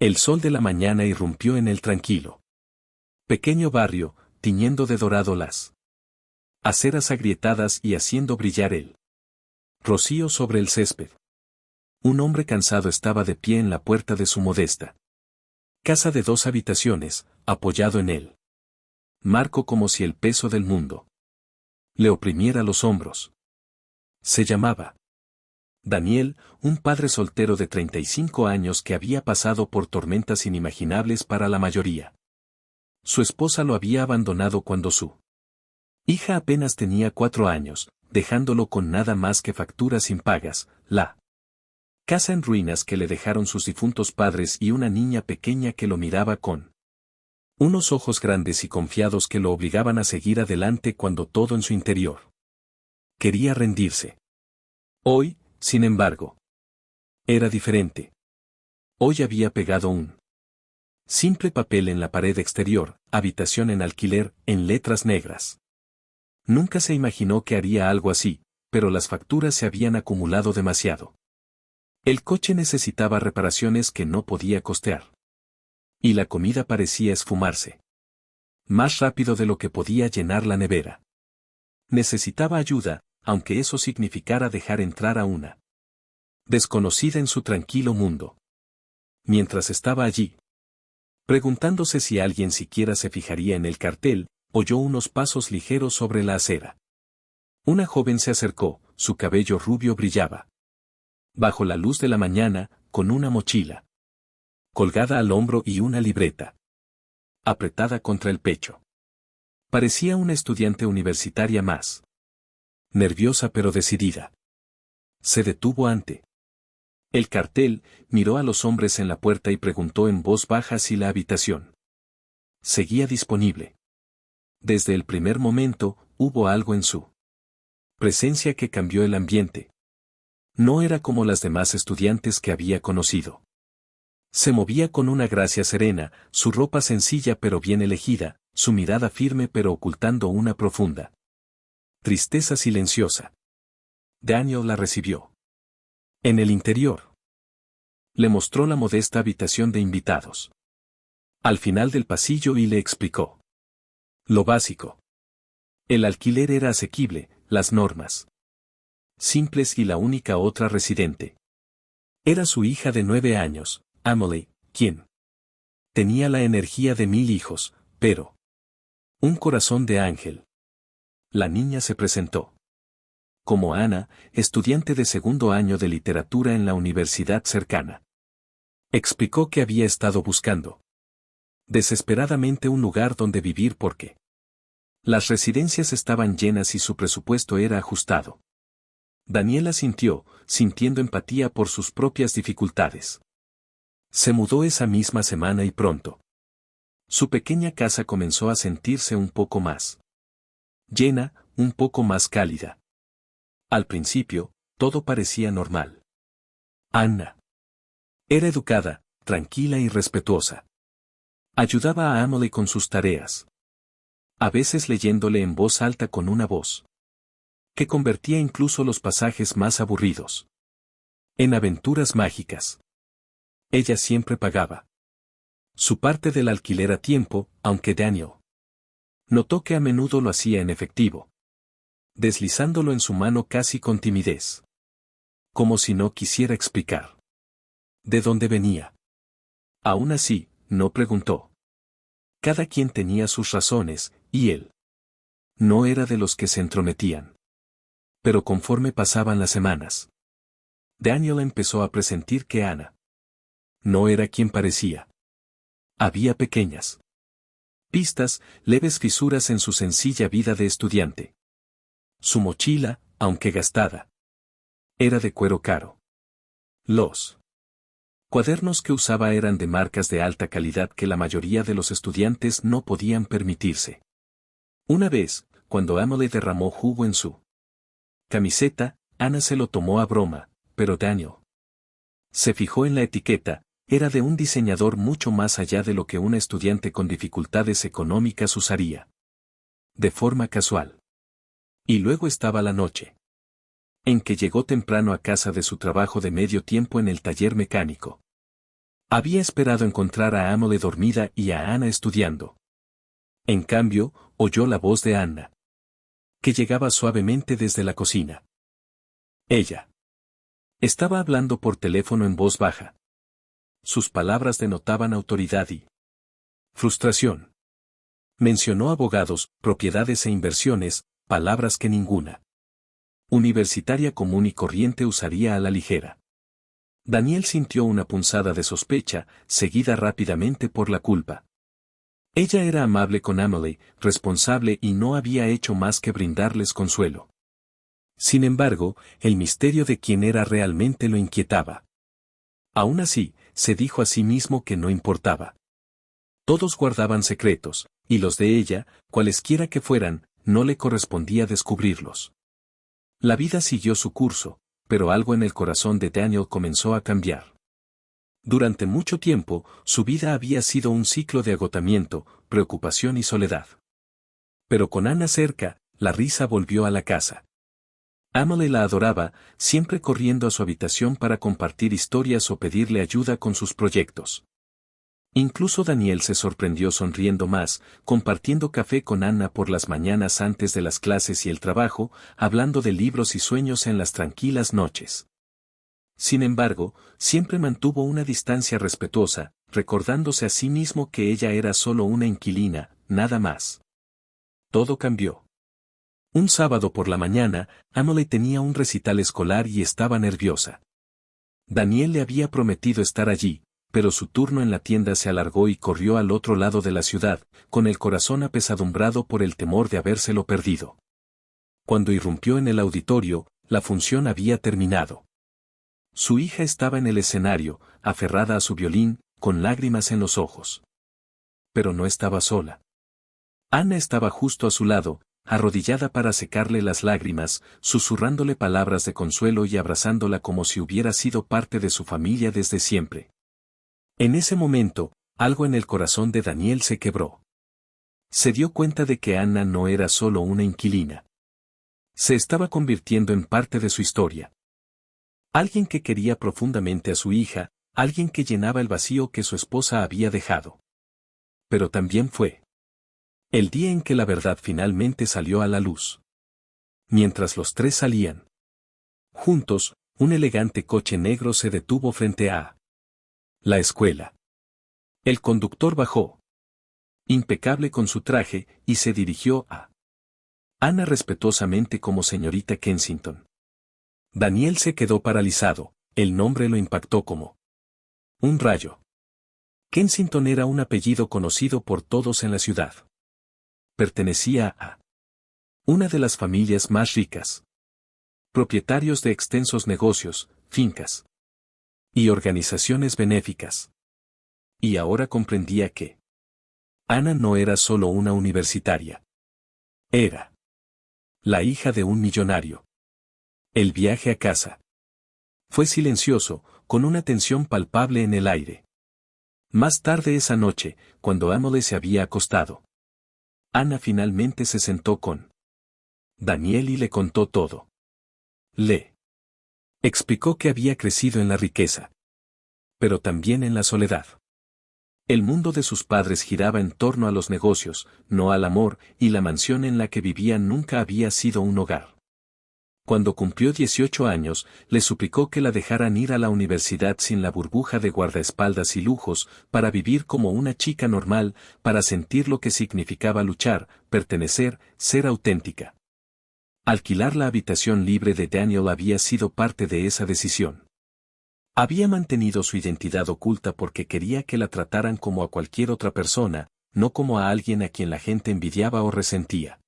El sol de la mañana irrumpió en el tranquilo pequeño barrio, tiñendo de dorado las aceras agrietadas y haciendo brillar el rocío sobre el césped. Un hombre cansado estaba de pie en la puerta de su modesta casa de 2 habitaciones, apoyado en él. Marco como si el peso del mundo le oprimiera los hombros. Se llamaba Daniel, un padre soltero de 35 años que había pasado por tormentas inimaginables para la mayoría. Su esposa lo había abandonado cuando su hija apenas tenía 4 años, dejándolo con nada más que facturas impagas, la casa en ruinas que le dejaron sus difuntos padres y una niña pequeña que lo miraba con unos ojos grandes y confiados que lo obligaban a seguir adelante cuando todo en su interior quería rendirse. Hoy, sin embargo, era diferente. Hoy había pegado un simple papel en la pared exterior, habitación en alquiler, en letras negras. Nunca se imaginó que haría algo así, pero las facturas se habían acumulado demasiado. El coche necesitaba reparaciones que no podía costear. Y la comida parecía esfumarse más rápido de lo que podía llenar la nevera. Necesitaba ayuda, aunque eso significara dejar entrar a una desconocida en su tranquilo mundo. Mientras estaba allí, preguntándose si alguien siquiera se fijaría en el cartel, oyó unos pasos ligeros sobre la acera. Una joven se acercó, su cabello rubio brillaba bajo la luz de la mañana, con una mochila colgada al hombro y una libreta apretada contra el pecho. Parecía una estudiante universitaria más nerviosa pero decidida. Se detuvo ante el cartel, miró a los hombres en la puerta y preguntó en voz baja si la habitación seguía disponible. Desde el primer momento, hubo algo en su presencia que cambió el ambiente. No era como las demás estudiantes que había conocido. Se movía con una gracia serena, su ropa sencilla pero bien elegida, su mirada firme pero ocultando una profunda tristeza silenciosa. Daniel la recibió. En el interior. Le mostró la modesta habitación de invitados al final del pasillo y le explicó lo básico. El alquiler era asequible, las normas simples y la única otra residente era su hija de 9 años, Emily, quien tenía la energía de 1000 hijos, pero un corazón de ángel. La niña se presentó como Ana, estudiante de 2º año de literatura en la universidad cercana. Explicó que había estado buscando desesperadamente un lugar donde vivir porque las residencias estaban llenas y su presupuesto era ajustado. Daniela sintiendo empatía por sus propias dificultades. Se mudó esa misma semana y pronto su pequeña casa comenzó a sentirse un poco más llena, un poco más cálida. Al principio, todo parecía normal. Anna era educada, tranquila y respetuosa. Ayudaba a Emily con sus tareas. A veces leyéndole en voz alta con una voz que convertía incluso los pasajes más aburridos en aventuras mágicas. Ella siempre pagaba su parte del alquiler a tiempo, aunque Daniel notó que a menudo lo hacía en efectivo, deslizándolo en su mano casi con timidez. Como si no quisiera explicar de dónde venía. Aún así, no preguntó. Cada quien tenía sus razones, y él no era de los que se entrometían. Pero conforme pasaban las semanas, Daniel empezó a presentir que Ana no era quien parecía. Había pequeñas pistas, leves fisuras en su sencilla vida de estudiante. Su mochila, aunque gastada, era de cuero caro. Los cuadernos que usaba eran de marcas de alta calidad que la mayoría de los estudiantes no podían permitirse. Una vez, cuando Emily derramó jugo en su camiseta, Ana se lo tomó a broma, pero Daniel se fijó en la etiqueta, era de un diseñador mucho más allá de lo que una estudiante con dificultades económicas usaría de forma casual. Y luego estaba la noche en que llegó temprano a casa de su trabajo de medio tiempo en el taller mecánico. Había esperado encontrar a Emily dormida y a Anna estudiando. En cambio, oyó la voz de Anna, que llegaba suavemente desde la cocina. Ella estaba hablando por teléfono en voz baja. Sus palabras denotaban autoridad y frustración. Mencionó abogados, propiedades e inversiones, palabras que ninguna universitaria común y corriente usaría a la ligera. Daniel sintió una punzada de sospecha, seguida rápidamente por la culpa. Ella era amable con Emily, responsable y no había hecho más que brindarles consuelo. Sin embargo, el misterio de quién era realmente lo inquietaba. Aún así, se dijo a sí mismo que no importaba. Todos guardaban secretos, y los de ella, cualesquiera que fueran, no le correspondía descubrirlos. La vida siguió su curso, pero algo en el corazón de Daniel comenzó a cambiar. Durante mucho tiempo, su vida había sido un ciclo de agotamiento, preocupación y soledad. Pero con Anna cerca, la risa volvió a la casa. Emily la adoraba, siempre corriendo a su habitación para compartir historias o pedirle ayuda con sus proyectos. Incluso Daniel se sorprendió sonriendo más, compartiendo café con Anna por las mañanas antes de las clases y el trabajo, hablando de libros y sueños en las tranquilas noches. Sin embargo, siempre mantuvo una distancia respetuosa, recordándose a sí mismo que ella era solo una inquilina, nada más. Todo cambió. Un sábado por la mañana, Emily tenía un recital escolar y estaba nerviosa. Daniel le había prometido estar allí, pero su turno en la tienda se alargó y corrió al otro lado de la ciudad, con el corazón apesadumbrado por el temor de habérselo perdido. Cuando irrumpió en el auditorio, la función había terminado. Su hija estaba en el escenario, aferrada a su violín, con lágrimas en los ojos. Pero no estaba sola. Anna estaba justo a su lado, arrodillada para secarle las lágrimas, susurrándole palabras de consuelo y abrazándola como si hubiera sido parte de su familia desde siempre. En ese momento, algo en el corazón de Daniel se quebró. Se dio cuenta de que Anna no era solo una inquilina. Se estaba convirtiendo en parte de su historia. Alguien que quería profundamente a su hija, alguien que llenaba el vacío que su esposa había dejado. Pero también fue el día en que la verdad finalmente salió a la luz. Mientras los tres salían juntos, un elegante coche negro se detuvo frente a la escuela. El conductor bajó, impecable con su traje, y se dirigió a Anna respetuosamente como señorita Kensington. Daniel se quedó paralizado, el nombre lo impactó como un rayo. Kensington era un apellido conocido por todos en la ciudad. Pertenecía a una de las familias más ricas. Propietarios de extensos negocios, fincas y organizaciones benéficas. Y ahora comprendía que Anna no era solo una universitaria. Era la hija de un millonario. El viaje a casa fue silencioso, con una tensión palpable en el aire. Más tarde esa noche, cuando Emily se había acostado, Anna finalmente se sentó con Daniel y le contó todo. Le explicó que había crecido en la riqueza, pero también en la soledad. El mundo de sus padres giraba en torno a los negocios, no al amor, y la mansión en la que vivían nunca había sido un hogar. Cuando cumplió 18 años, le suplicó que la dejaran ir a la universidad sin la burbuja de guardaespaldas y lujos, para vivir como una chica normal, para sentir lo que significaba luchar, pertenecer, ser auténtica. Alquilar la habitación libre de Daniel había sido parte de esa decisión. Había mantenido su identidad oculta porque quería que la trataran como a cualquier otra persona, no como a alguien a quien la gente envidiaba o resentía.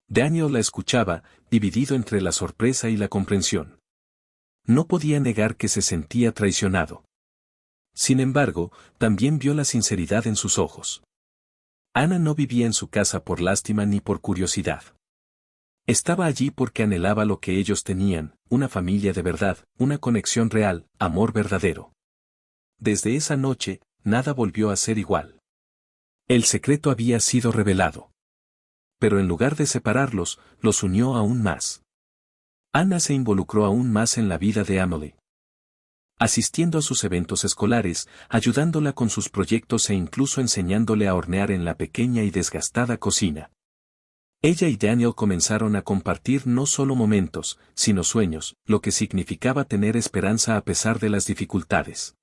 Daniel la escuchaba, dividido entre la sorpresa y la comprensión. No podía negar que se sentía traicionado. Sin embargo, también vio la sinceridad en sus ojos. Anna no vivía en su casa por lástima ni por curiosidad. Estaba allí porque anhelaba lo que ellos tenían, una familia de verdad, una conexión real, amor verdadero. Desde esa noche, nada volvió a ser igual. El secreto había sido revelado. Pero en lugar de separarlos, los unió aún más. Anna se involucró aún más en la vida de Emily. asistiendo a sus eventos escolares, ayudándola con sus proyectos e incluso enseñándole a hornear en la pequeña y desgastada cocina. Ella y Daniel comenzaron a compartir no solo momentos, sino sueños, lo que significaba tener esperanza a pesar de las dificultades.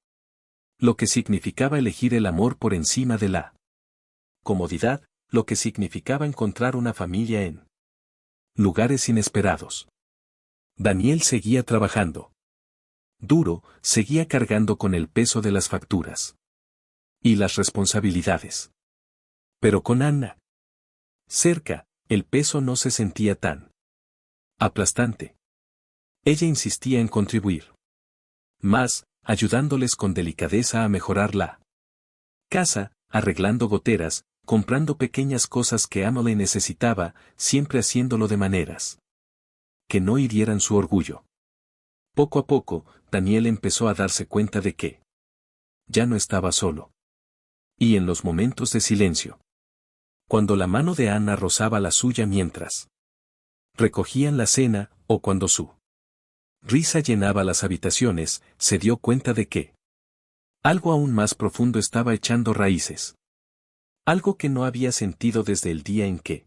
Lo que significaba elegir el amor por encima de la comodidad, lo que significaba encontrar una familia en lugares inesperados. Daniel seguía trabajando duro, seguía cargando con el peso de las facturas y las responsabilidades. Pero con Anna cerca, el peso no se sentía tan aplastante. Ella insistía en contribuir más, ayudándoles con delicadeza a mejorar la casa, arreglando goteras, comprando pequeñas cosas que Emily necesitaba, siempre haciéndolo de maneras que no hirieran su orgullo. Poco a poco, Daniel empezó a darse cuenta de que ya no estaba solo. Y en los momentos de silencio, cuando la mano de Anna rozaba la suya mientras recogían la cena, o cuando su risa llenaba las habitaciones, se dio cuenta de que algo aún más profundo estaba echando raíces. Algo que no había sentido desde el día en que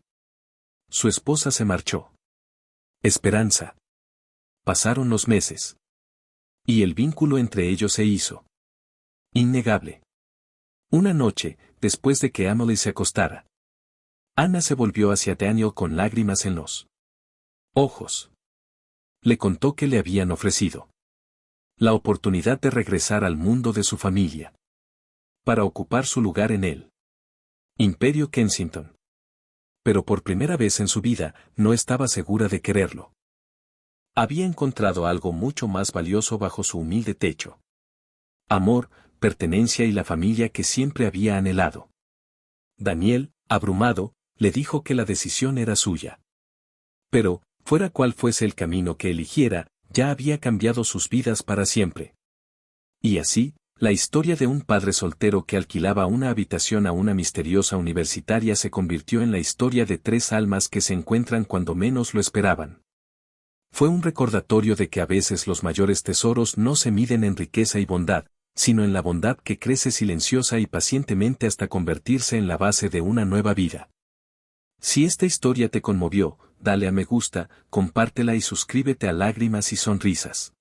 su esposa se marchó. Esperanza. Pasaron los meses. Y el vínculo entre ellos se hizo innegable. Una noche, después de que Emily se acostara, Anna se volvió hacia Daniel con lágrimas en los ojos. Le contó que le habían ofrecido la oportunidad de regresar al mundo de su familia para ocupar su lugar en el Imperio Kensington. Pero por primera vez en su vida, no estaba segura de quererlo. Había encontrado algo mucho más valioso bajo su humilde techo. Amor, pertenencia y la familia que siempre había anhelado. Daniel, abrumado, le dijo que la decisión era suya. Pero, fuera cual fuese el camino que eligiera, ya había cambiado sus vidas para siempre. Y así, la historia de un padre soltero que alquilaba una habitación a una misteriosa universitaria se convirtió en la historia de tres almas que se encuentran cuando menos lo esperaban. Fue un recordatorio de que a veces los mayores tesoros no se miden en riqueza y bondad, sino en la bondad que crece silenciosa y pacientemente hasta convertirse en la base de una nueva vida. Si esta historia te conmovió, dale a me gusta, compártela y suscríbete a Lágrimas y Sonrisas.